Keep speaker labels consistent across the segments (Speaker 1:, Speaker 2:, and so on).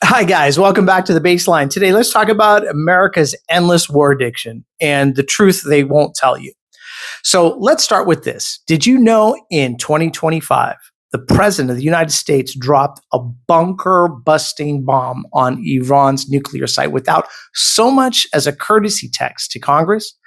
Speaker 1: Hi, guys. Welcome back to the baseline. Today, let's talk about America's endless war addiction and the truth they won't tell you. So, let's start with this. Did you know in 2025, the president of the United States dropped a bunker busting bomb on Iran's nuclear site without so much as a courtesy text to Congress?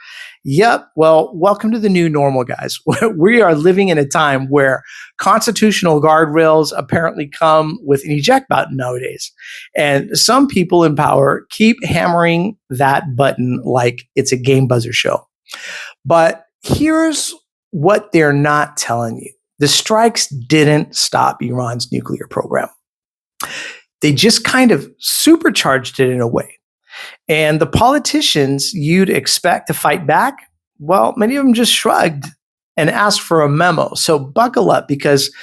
Speaker 1: Yep. Well, welcome to the new normal, guys. We are living in a time where constitutional guardrails apparently come with an eject button nowadays. And some people in power keep hammering that button like it's a game buzzer show. But here's what they're not telling you: the strikes didn't stop Iran's nuclear program, they just kind of supercharged it in a way. And the politicians you'd expect to fight back, well, many of them just shrugged and asked for a memo. So buckle up, because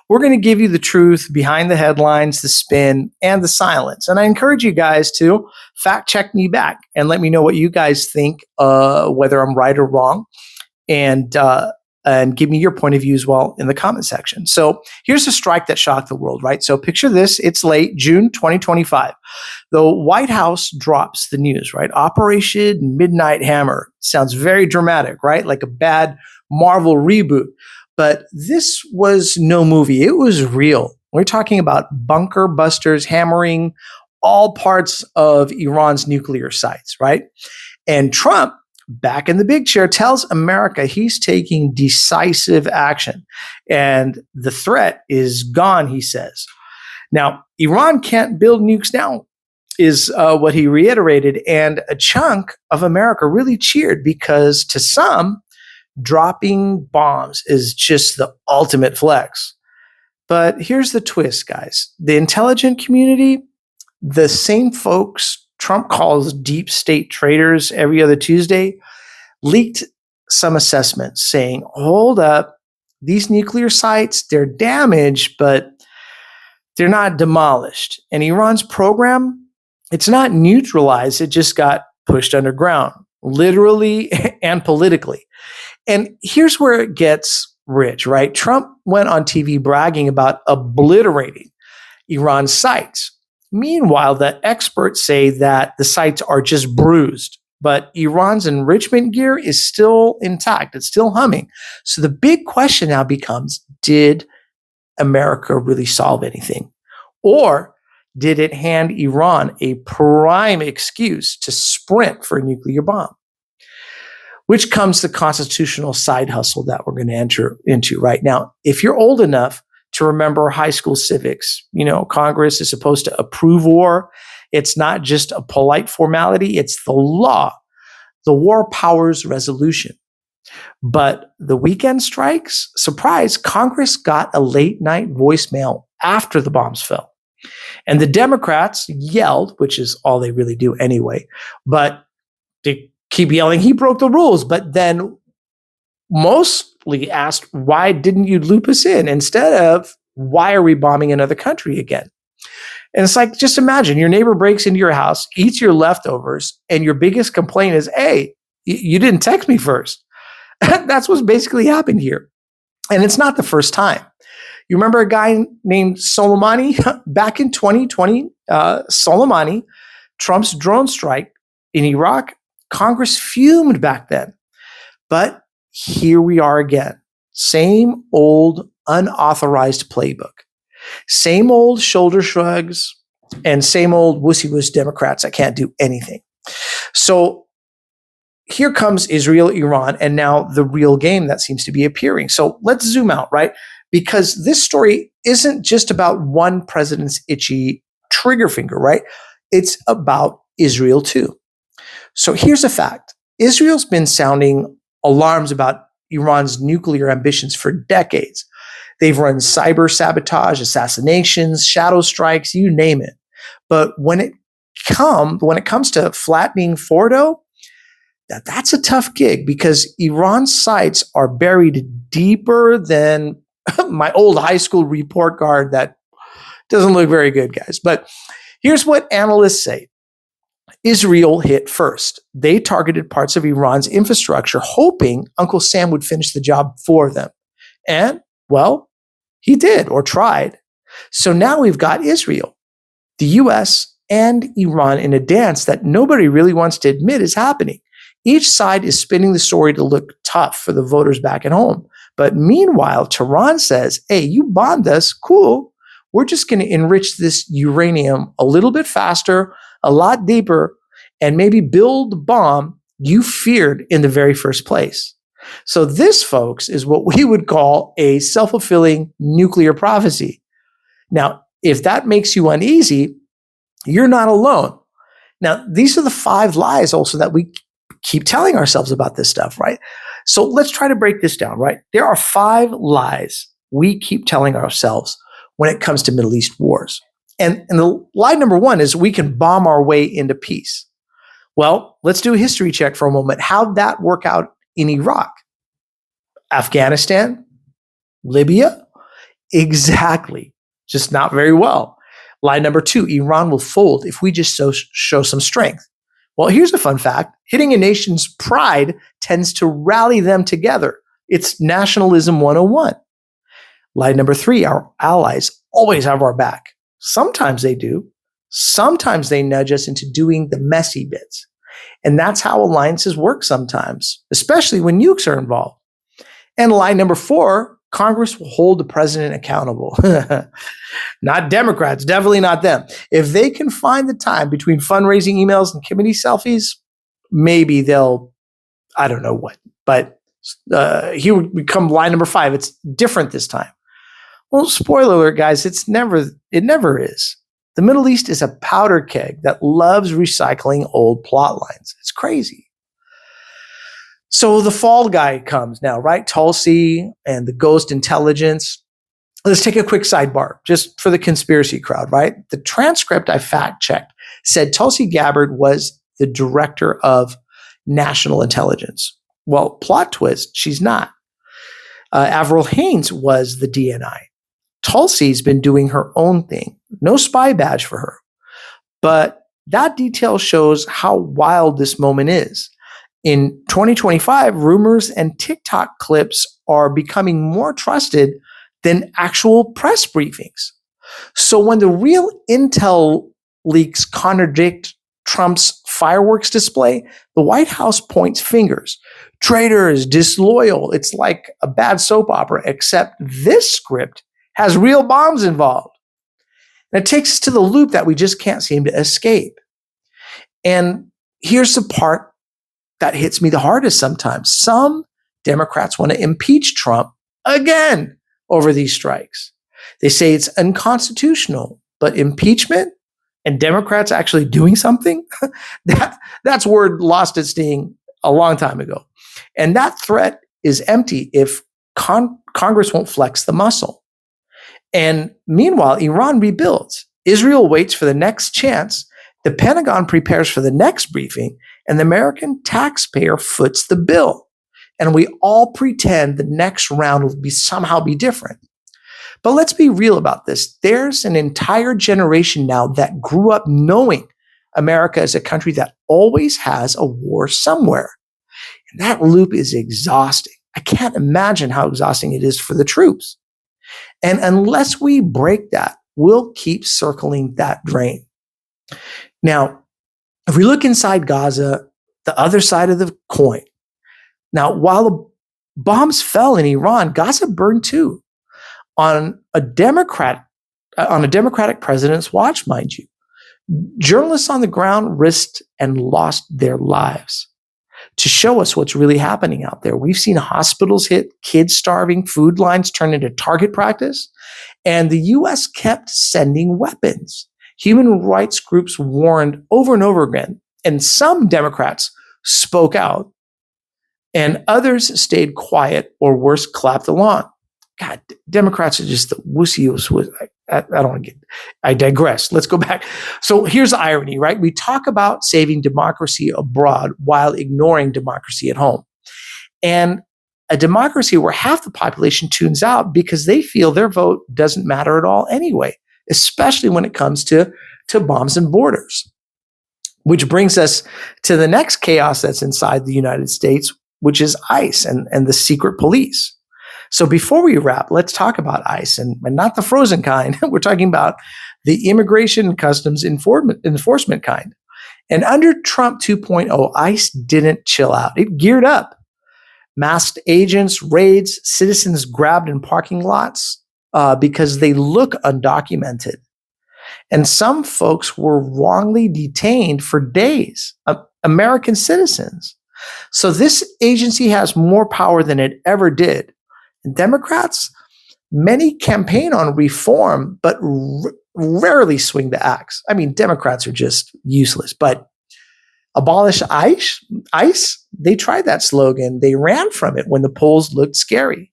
Speaker 1: we're going to give you the truth behind the headlines, the spin, and the silence. And I encourage you guys to fact check me back and let me know what you guys think, whether I'm right or wrong. And give me your point of view as well in the comment section. So here's a strike that shocked the world, right? So picture this. It's late June 2025. The White House drops the news, right? Operation Midnight Hammer. Sounds very dramatic, right? Like a bad Marvel reboot. But this was no movie. It was real. We're talking about bunker busters hammering all parts of Iran's nuclear sites, right? And Trump, back in the big chair, tells America he's taking decisive action. And the threat is gone, he says. Now, Iran can't build nukes now, is what he reiterated. And a chunk of America really cheered, because to some, dropping bombs is just the ultimate flex. But here's the twist, guys. The intelligence community, the same folks Trump calls deep state traitors every other Tuesday, leaked some assessments saying, hold up, these nuclear sites, they're damaged, but they're not demolished. And Iran's program, it's not neutralized, it just got pushed underground, literally and politically. And here's where it gets rich, right? Trump went on TV bragging about obliterating Iran's sites. Meanwhile, the experts say that the sites are just bruised, but Iran's enrichment gear is still intact. It's still humming. So the big question now becomes, did America really solve anything? Or did it hand Iran a prime excuse to sprint for a nuclear bomb? Which comes the constitutional side hustle that we're going to enter into right now. If you're old enough to remember high school civics, Congress is supposed to approve war. It's not just a polite formality, it's the law, the War Powers Resolution. But the weekend strikes, surprise, Congress got a late night voicemail after the bombs fell. And the Democrats yelled, which is all they really do anyway, but they keep yelling, he broke the rules, but then mostly asked, why didn't you loop us in, instead of, why are we bombing another country again? And it's like, just imagine your neighbor breaks into your house, eats your leftovers, and your biggest complaint is, hey, you didn't text me first. That's what's basically happened here. And it's not the first time. You remember a guy named Soleimani? Back in 2020, Soleimani, Trump's drone strike in Iraq, Congress fumed back then. But here we are again. Same old unauthorized playbook. Same old shoulder shrugs and same old wussy-wuss Democrats that can't do anything. So here comes Israel, Iran, and now the real game that seems to be appearing. So let's zoom out, right? Because this story isn't just about one president's itchy trigger finger, right? It's about Israel too. So here's a fact. Israel's been sounding alarms about Iran's nuclear ambitions for decades. They've run cyber sabotage, assassinations, shadow strikes, you name it. But when it comes to flattening Fordow, that's a tough gig, because Iran's sites are buried deeper than my old high school report card that doesn't look very good, guys. But here's what analysts say. Israel hit first. They targeted parts of Iran's infrastructure, hoping Uncle Sam would finish the job for them. And, well, he did, or tried. So now we've got Israel. the US and Iran in a dance that nobody really wants to admit is happening. Each side is spinning the story to look tough for the voters back at home. But meanwhile, Tehran says, hey, you bombed us, cool. We're just going to enrich this uranium a little bit faster, a lot deeper, and maybe build the bomb you feared in the very first place. So this, folks, is what we would call a self-fulfilling nuclear prophecy. Now, if that makes you uneasy, you're not alone. Now, these are the 5 lies also that we keep telling ourselves about this stuff, right? So let's try to break this down, right? There are 5 lies we keep telling ourselves when it comes to Middle East wars. And the lie number 1 is we can bomb our way into peace. Well, let's do a history check for a moment. How'd that work out in Iraq? Afghanistan? Libya? Exactly. Just not very well. Lie number 2, Iran will fold if we just show some strength. Well, here's a fun fact. Hitting a nation's pride tends to rally them together. It's nationalism 101. Lie number 3, our allies always have our back. Sometimes they do. Sometimes they nudge us into doing the messy bits. And that's how alliances work sometimes, especially when nukes are involved. And lie number 4, Congress will hold the president accountable. Not Democrats, definitely not them. If they can find the time between fundraising emails and committee selfies, maybe they'll, I don't know what, but he would become lie number 5. It's different this time. Well, spoiler alert, guys, it never is. The Middle East is a powder keg that loves recycling old plot lines. It's crazy. So the fall guy comes now, right? Tulsi and the ghost intelligence. Let's take a quick sidebar just for the conspiracy crowd, right? The transcript I fact checked said Tulsi Gabbard was the director of national intelligence. Well, plot twist, she's not. Avril Haines was the DNI. Tulsi's been doing her own thing. No spy badge for her. But that detail shows how wild this moment is. In 2025, rumors and TikTok clips are becoming more trusted than actual press briefings. So when the real intel leaks contradict Trump's fireworks display, the White House points fingers. Traitors, disloyal. It's like a bad soap opera, except this script has real bombs involved. And it takes us to the loop that we just can't seem to escape. And here's the part that hits me the hardest sometimes. Some Democrats want to impeach Trump again over these strikes. They say it's unconstitutional, but impeachment and Democrats actually doing something, that's word lost its sting a long time ago. And that threat is empty if Congress won't flex the muscle. And meanwhile, Iran rebuilds. Israel waits for the next chance. The Pentagon prepares for the next briefing, and the American taxpayer foots the bill. And we all pretend the next round will somehow be different. But let's be real about this. There's an entire generation now that grew up knowing America is a country that always has a war somewhere. And that loop is exhausting. I can't imagine how exhausting it is for the troops. And unless we break that, we'll keep circling that drain. Now, if we look inside Gaza, the other side of the coin. Now, while the bombs fell in Iran, Gaza burned too. On a Democratic president's watch, mind you. Journalists on the ground risked and lost their lives to show us what's really happening out there. We've seen hospitals hit, kids starving, food lines turn into target practice, and the U.S. kept sending weapons. Human rights groups warned over and over again, and some Democrats spoke out, and others stayed quiet or worse, clapped along. God, Democrats are just the wussiest. I digress. Let's go back. So here's the irony, right? We talk about saving democracy abroad while ignoring democracy at home. And a democracy where half the population tunes out because they feel their vote doesn't matter at all anyway, especially when it comes to bombs and borders. Which brings us to the next chaos that's inside the United States, which is ICE and the secret police. So before we wrap, let's talk about ICE and not the frozen kind. We're talking about the immigration and customs enforcement kind. And under Trump 2.0, ICE didn't chill out. It geared up. Masked agents, raids, citizens grabbed in parking lots because they look undocumented. And some folks were wrongly detained for days, American citizens. So this agency has more power than it ever did. And Democrats, many campaign on reform, but rarely swing the axe. I mean, Democrats are just useless. But abolish ICE, they tried that slogan. They ran from it when the polls looked scary.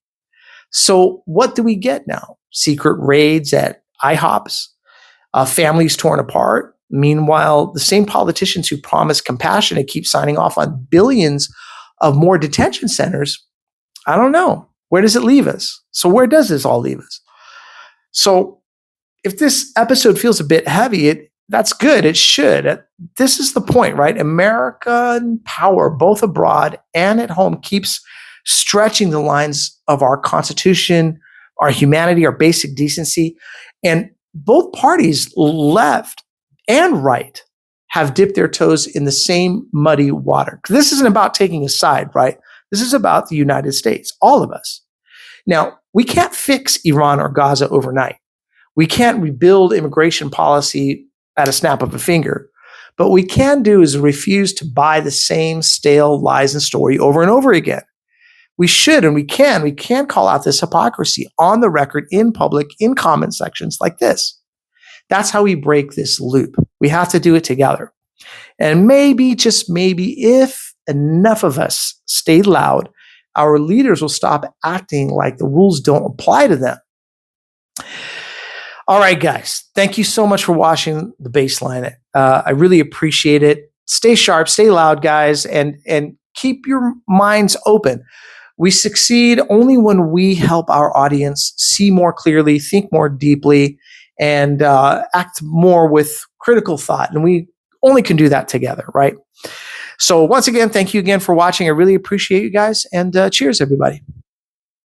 Speaker 1: So what do we get now? Secret raids at IHOPs, families torn apart. Meanwhile, the same politicians who promise compassion and keep signing off on billions of more detention centers, I don't know. Where does it leave us? So where does this all leave us? So if this episode feels a bit heavy, that's good. It should. This is the point, right? American power, both abroad and at home, keeps stretching the lines of our Constitution, our humanity, our basic decency. And both parties, left and right, have dipped their toes in the same muddy water. This isn't about taking a side, right? This is about the United States, all of us. Now, we can't fix Iran or Gaza overnight. We can't rebuild immigration policy at a snap of a finger. But what we can do is refuse to buy the same stale lies and story over and over again. We should and we can call out this hypocrisy on the record, in public, in comment sections like this. That's how we break this loop. We have to do it together. And maybe, just maybe, if enough of us stay loud, our leaders will stop acting like the rules don't apply to them. All right, guys. Thank you so much for watching The Baseline. I really appreciate it. Stay sharp, stay loud, guys, and keep your minds open. We succeed only when we help our audience see more clearly, think more deeply, and act more with critical thought. And we only can do that together, right? So once again, thank you again for watching. I really appreciate you guys, and cheers, everybody.